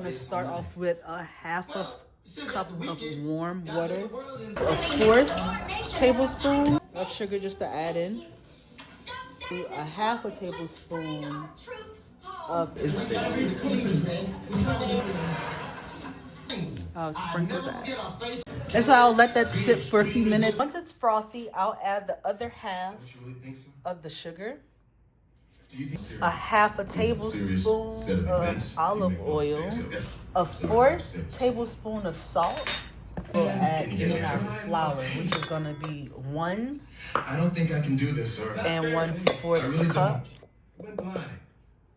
I'm gonna start off with a half a cup of warm water, a fourth tablespoon of sugar just to add in, a half a tablespoon of instant yeast. I'll sprinkle that. And so I'll let that sit for a few minutes. Once it's frothy, I'll add the other half of the sugar, a half a tablespoon of olive oil, a fourth tablespoon of salt. We'll add in our flour, which is gonna be one. I don't think I can do this, sir. And 1/4 cup.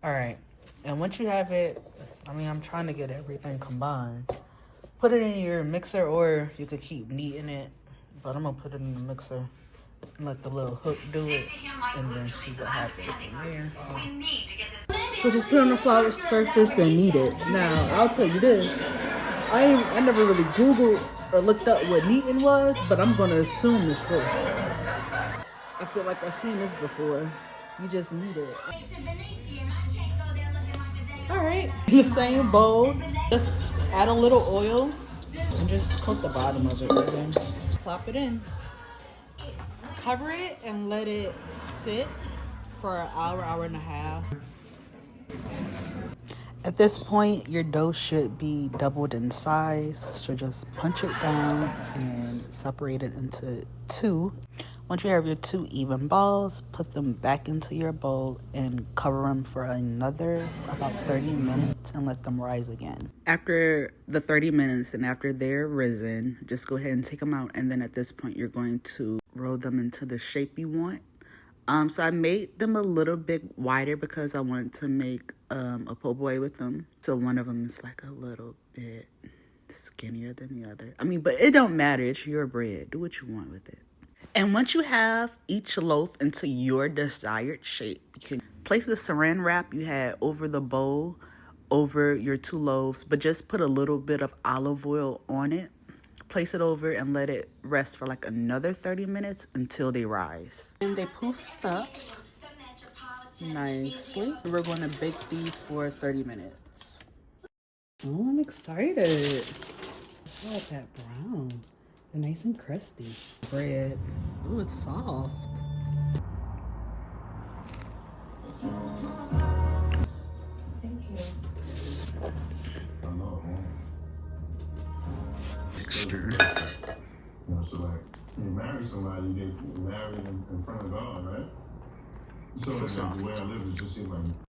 All right. And once you have it, I'm trying to get everything combined. Put it in your mixer, or you could keep kneading it. But I'm gonna put it in the mixer and let the little hook do it, and then see what happens from there. So just put it on the flour surface and knead it. Now, I'll tell you this. I never really Googled or looked up what kneading was, but I'm gonna assume it's this. I feel like I've seen this before. You just knead it. All right, in the same bowl, just add a little oil and just coat the bottom of it with it. Plop it in. Cover it and let it sit for an hour, hour and a half. At this point, your dough should be doubled in size. So just punch it down and separate it into two. Once you have your two even balls, put them back into your bowl and cover them for another about 30 minutes and let them rise again. After the 30 minutes and after they're risen, just go ahead and take them out. And then at this point, you're going to roll them into the shape you want. So I made them a little bit wider because I wanted to make a po' boy with them. So one of them is like a little bit skinnier than the other. But it don't matter. It's your bread. Do what you want with it. And once you have each loaf into your desired shape, you can place the saran wrap you had over the bowl, over your two loaves, but just put a little bit of olive oil on it. Place it over and let it rest for like another 30 minutes until they rise. And they poofed up nicely. We're going to bake these for 30 minutes. Oh, I'm excited. I like that brown. They're nice and crusty. Bread. Ooh, it's soft. Thank you. Mixture. So like, when you marry somebody, you get married in front of God, right? So soft. The way I live, it just seems like